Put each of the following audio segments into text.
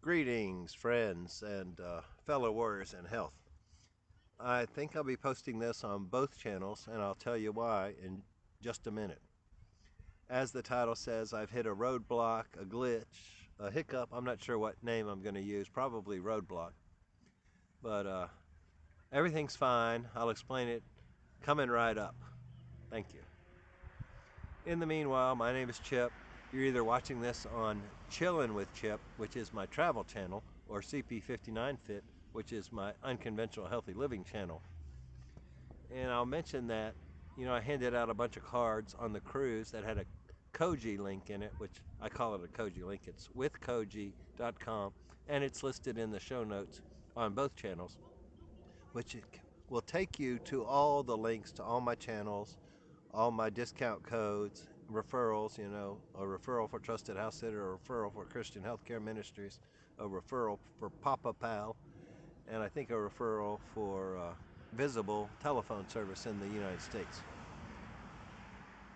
Greetings, friends, and fellow warriors in health. I think I'll be posting this on both channels, and I'll tell you why in just a minute. As the title says, I've hit a roadblock, a glitch, a hiccup. I'm not sure what name I'm going to use, probably roadblock. But everything's fine. I'll explain it coming right up. Thank you. In the meanwhile, my name is Chip. You're either watching this on Chillin' with Chip, which is my travel channel, or CP59 Fit, which is my unconventional healthy living channel. And I'll mention that, I handed out a bunch of cards on the cruise that had a Koji link in it, which I call it a Koji link. It's withkoji.com, and it's listed in the show notes on both channels, which will take you to all the links to all my channels, all my discount codes, referrals, a referral for Trusted House Sitter, a referral for Christian Healthcare Ministries, a referral for Papa Pal, and I think a referral for Visible telephone service in the United States.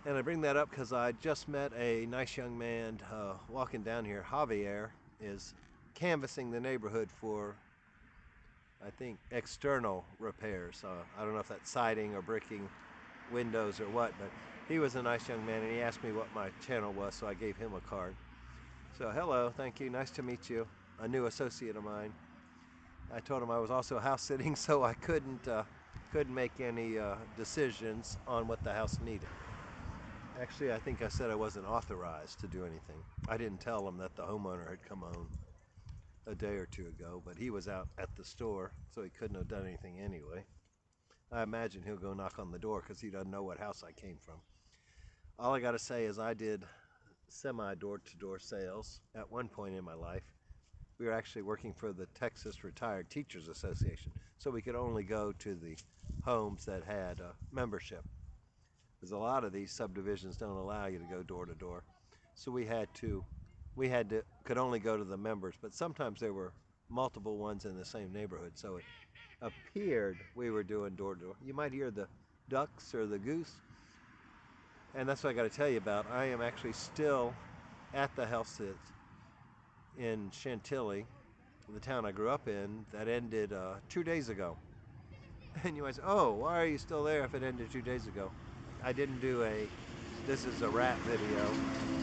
And I bring that up because I just met a nice young man walking down here. Javier is canvassing the neighborhood for, I think, external repairs. I don't know if that's siding or bricking, windows or what, but he was a nice young man and he asked me what my channel was, so I gave him a card. So hello, thank you, nice to meet you, a new associate of mine. I told him I was also house sitting, so I couldn't make any decisions on what the house needed. Actually, I think I said I wasn't authorized to do anything. I didn't tell him that the homeowner had come home a day or two ago, but he was out at the store, so he couldn't have done anything anyway. I imagine he'll go knock on the door because he doesn't know what house I came from. All I got to say is I did semi-door-to-door sales at one point in my life. We were actually working for the Texas Retired Teachers Association, so we could only go to the homes that had membership, because a lot of these subdivisions don't allow you to go door to door. So could only go to the members, but sometimes there were multiple ones in the same neighborhood, so it appeared we were doing door to door. You might hear the ducks or the goose, and that's what I got to tell you about. I am actually still at the house in Chantilly, the town I grew up in, that ended 2 days ago. And you might say, oh, why are you still there if it ended 2 days ago? I didn't do this is a wrap video,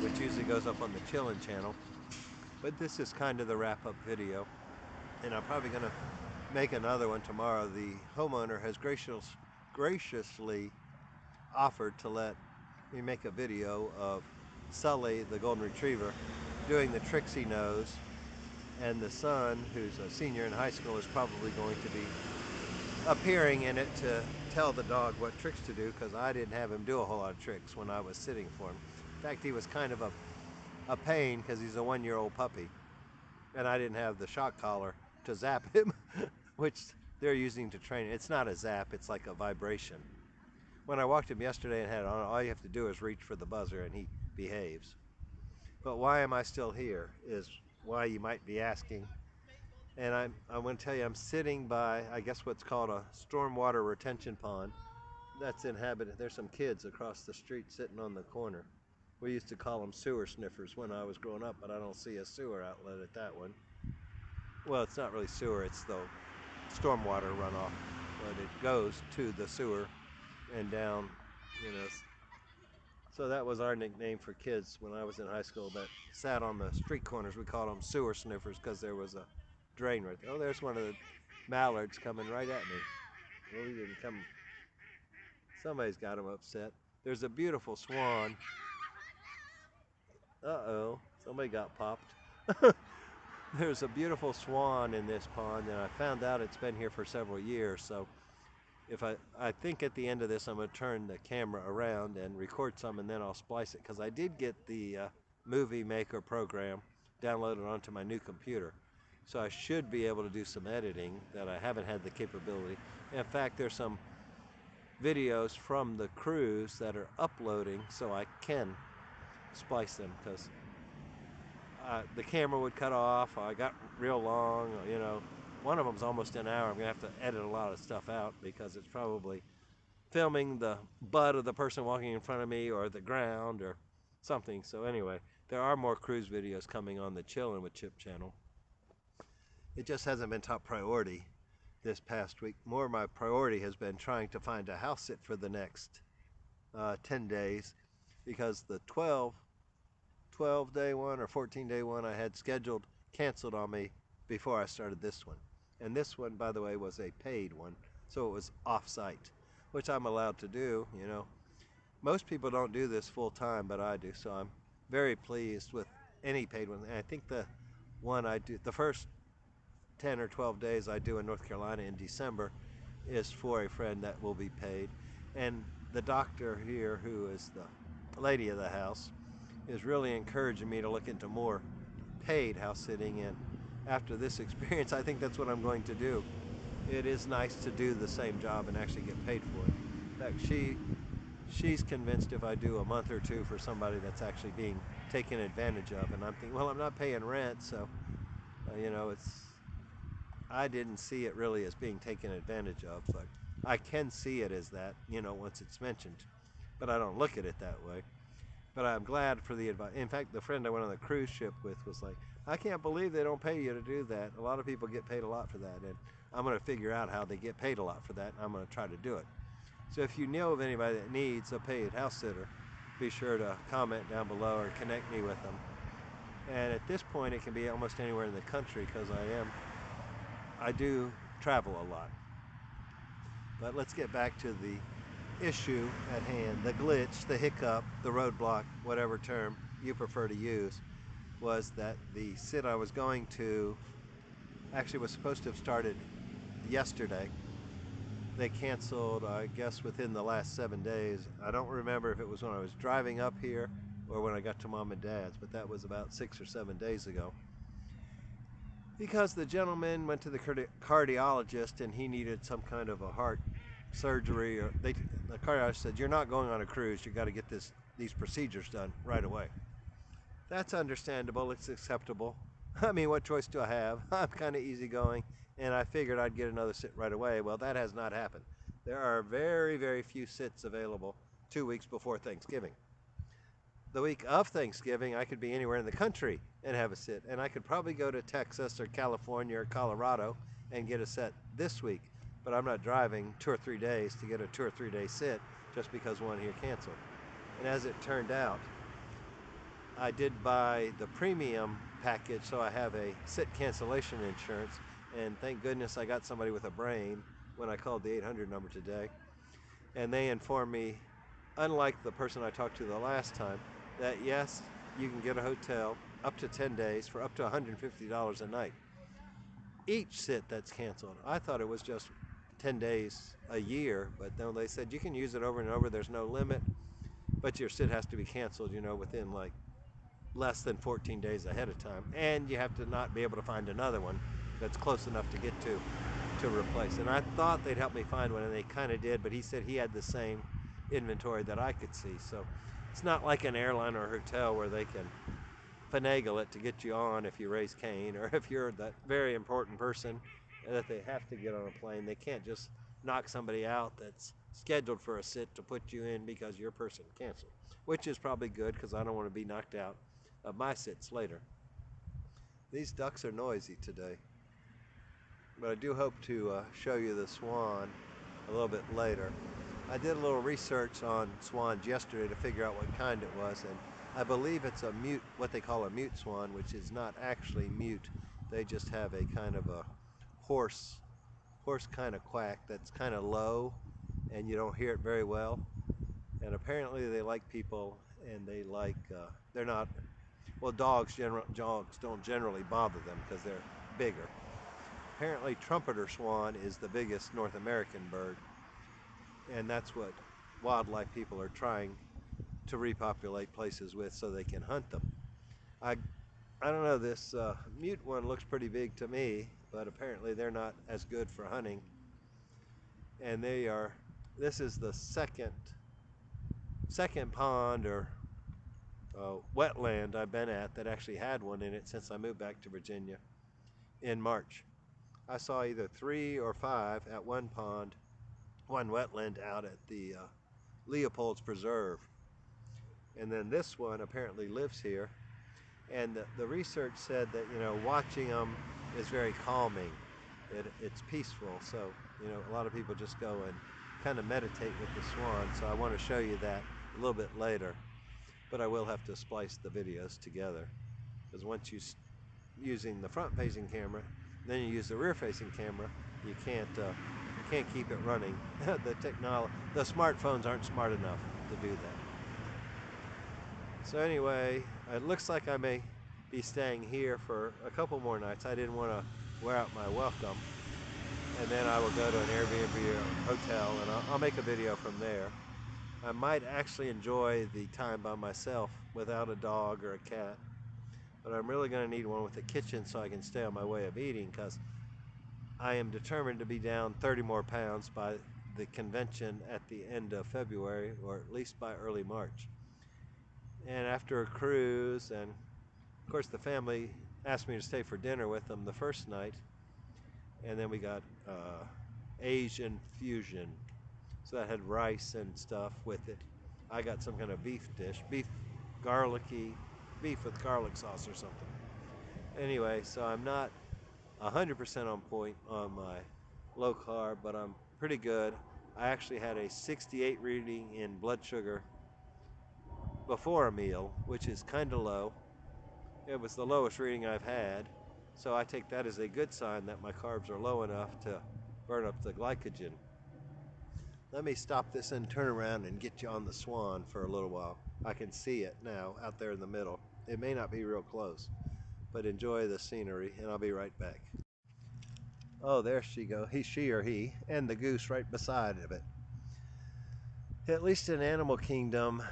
which usually goes up on the Chillin' channel, but this is kind of the wrap-up video, and I'm probably going to make another one tomorrow. The homeowner has graciously offered to let me make a video of Sully, the golden retriever, doing the tricks he knows, and the son, who's a senior in high school, is probably going to be appearing in it to tell the dog what tricks to do, because I didn't have him do a whole lot of tricks when I was sitting for him. In fact, he was kind of a pain because he's a 1-year-old puppy, and I didn't have the shock collar to zap him, which they're using to train. It's not a zap, it's like a vibration. When I walked him yesterday and had it on, all you have to do is reach for the buzzer and he behaves. But why am I still here is why you might be asking. And I want to tell you, I'm sitting by, I guess, what's called a stormwater retention pond that's inhabited. There's some kids across the street sitting on the corner. We used to call them sewer sniffers when I was growing up, but I don't see a sewer outlet at that one. Well, it's not really sewer, it's the stormwater runoff, but it goes to the sewer and down, So that was our nickname for kids when I was in high school that sat on the street corners. We called them sewer sniffers because there was a drain right there. Oh, there's one of the mallards coming right at me. Well, he didn't come. Somebody's got him upset. There's a beautiful swan. Uh-oh, somebody got popped. There's a beautiful swan in this pond, and I found out it's been here for several years. So if I think at the end of this, I'm going to turn the camera around and record some, and then I'll splice it, because I did get the Movie Maker program downloaded onto my new computer. So I should be able to do some editing that I haven't had the capability. In fact, there's some videos from the cruise that are uploading, so I can splice them, because the camera would cut off. I got real long, one of them's almost an hour. I'm gonna have to edit a lot of stuff out because it's probably filming the butt of the person walking in front of me or the ground or something. So anyway, there are more cruise videos coming on the Chillin' with Chip channel. It just hasn't been top priority this past week. More of my priority has been trying to find a house sit for the next 10 days because the 12-day one or 14-day one I had scheduled canceled on me before I started this one. And this one, by the way, was a paid one, so it was off-site, which I'm allowed to do, you know. Most people don't do this full time, but I do, so I'm very pleased with any paid one. And I think the one I do, the first 10 or 12 days I do in North Carolina in December is for a friend that will be paid. And the doctor here, who is the lady of the house, is really encouraging me to look into more paid house sitting. And after this experience, I think that's what I'm going to do. It is nice to do the same job and actually get paid for it. In fact, she's convinced if I do a month or two for somebody that's actually being taken advantage of, and I'm thinking, well, I'm not paying rent, so you know, I didn't see it really as being taken advantage of, but I can see it as that, you know, once it's mentioned, but I don't look at it that way. But I'm glad for the advice. In fact, the friend I went on the cruise ship with was like, I can't believe they don't pay you to do that. A lot of people get paid a lot for that, and I'm going to figure out how they get paid a lot for that, and I'm going to try to do it. So if you know of anybody that needs a paid house sitter, be sure to comment down below or connect me with them. And at this point, it can be almost anywhere in the country because I do travel a lot. But let's get back to the issue at hand. The glitch, the hiccup, the roadblock, whatever term you prefer to use, was that the sit I was going to actually was supposed to have started yesterday. They canceled, I guess, within the last 7 days. I don't remember if it was when I was driving up here or when I got to Mom and Dad's, but that was about 6 or 7 days ago. Because the gentleman went to the cardiologist and he needed some kind of a heart surgery, or the cardiologist said, you're not going on a cruise, you got to get these procedures done right away. That's understandable, it's acceptable. I mean, what choice do I have? I'm kind of easygoing, and I figured I'd get another sit right away. Well, that has not happened. There are very, very few sits available 2 weeks before Thanksgiving. The week of Thanksgiving, I could be anywhere in the country and have a sit, and I could probably go to Texas or California or Colorado and get a set this week, but I'm not driving 2 or 3 days to get a 2 or 3 day sit just because one here canceled. And as it turned out, I did buy the premium package, so I have a sit cancellation insurance, and thank goodness I got somebody with a brain when I called the 800 number today, and they informed me, unlike the person I talked to the last time, that yes, you can get a hotel up to 10 days for up to $150 a night. Each sit that's canceled. I thought it was just 10 days a year, but then they said you can use it over and over, there's no limit, but your sit has to be canceled, you know, within like less than 14 days ahead of time, and you have to not be able to find another one that's close enough to get to replace. And I thought they'd help me find one, and they kind of did, but he said he had the same inventory that I could see. So it's not like an airline or a hotel where they can finagle it to get you on if you raise Cain, or if you're that very important person that they have to get on a plane. They can't just knock somebody out that's scheduled for a sit to put you in because your person canceled, which is probably good because I don't want to be knocked out of my sits later. These ducks are noisy today, but I do hope to show you the Swan a little bit later. I did a little research on swans yesterday to figure out what kind it was, and I believe it's a mute, what they call a mute swan, which is not actually mute. They just have a kind of a hoarse kind of quack that's kind of low, and you don't hear it very well. And apparently they like people, and they like, they're not, well, dogs don't generally bother them because they're bigger. Apparently trumpeter swan is the biggest North American bird, and that's what wildlife people are trying to repopulate places with so they can hunt them. I don't know, this mute one looks pretty big to me, but apparently they're not as good for hunting. And this is the second pond or wetland I've been at that actually had one in it since I moved back to Virginia in March. I saw either 3 or 5 at one pond, one wetland out at the Leopold's Preserve. And then this one apparently lives here. And the research said that, you know, watching them is very calming. It's peaceful. So, a lot of people just go and kind of meditate with the Swan. So I want to show you that a little bit later. But I will have to splice the videos together, because once you using the front-facing camera, then you use the rear-facing camera, you can't keep it running. The smartphones aren't smart enough to do that. So anyway, it looks like I may be staying here for a couple more nights. I didn't want to wear out my welcome, and then I will go to an Airbnb or hotel, and I'll make a video from there. I might actually enjoy the time by myself without a dog or a cat, but I'm really going to need one with a kitchen so I can stay on my way of eating, because I am determined to be down 30 more pounds by the convention at the end of February, or at least by early March. And after a cruise, and of course the family asked me to stay for dinner with them the first night, and then we got Asian fusion. So that had rice and stuff with it. I got some kind of beef dish, beef with garlic sauce or something. Anyway, so I'm not 100% on point on my low carb, but I'm pretty good. I actually had a 68 reading in blood sugar before a meal, which is kind of low. It was the lowest reading I've had, so I take that as a good sign that my carbs are low enough to burn up the glycogen. Let me stop this and turn around and get you on the Swan for a little while. I can see it now out there in the middle. It may not be real close, but enjoy the scenery, and I'll be right back. Oh, there she goes. She or he, and the goose right beside of it. At least in Animal Kingdom,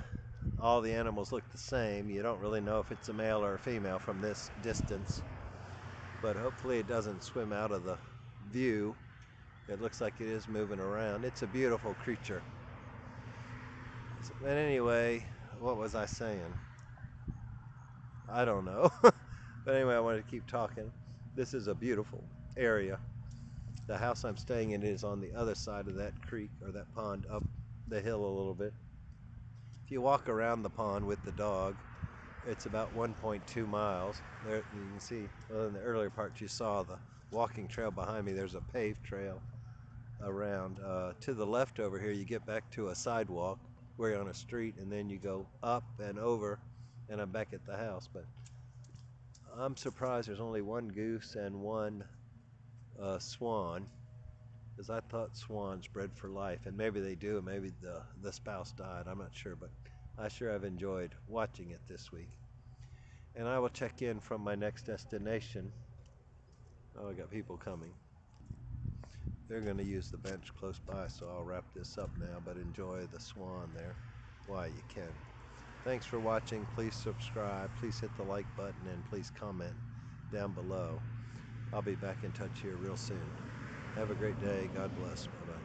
all the animals look the same. You don't really know if it's a male or a female from this distance, but hopefully it doesn't swim out of the view. It looks like it is moving around. It's a beautiful creature. But anyway, what was I saying? I don't know. But anyway, I wanted to keep talking. This is a beautiful area. The house I'm staying in is on the other side of that creek, or that pond, up the hill a little bit. If you walk around the pond with the dog, it's about 1.2 miles. There you can see, well, in the earlier part you saw the walking trail behind me. There's a paved trail around. To the left over here, you get back to a sidewalk where you're on a street, and then you go up and over, and I'm back at the house. But I'm surprised there's only one goose and one swan, because I thought swans bred for life, and maybe they do, maybe the spouse died, I'm not sure, but I sure have enjoyed watching it this week. And I will check in from my next destination. Oh, I got people coming. They're going to use the bench close by, so I'll wrap this up now, but enjoy the Swan there while you can. Thanks for watching. Please subscribe, please hit the like button, and please comment down below. I'll be back in touch here real soon. Have a great day. God bless. Bye-bye.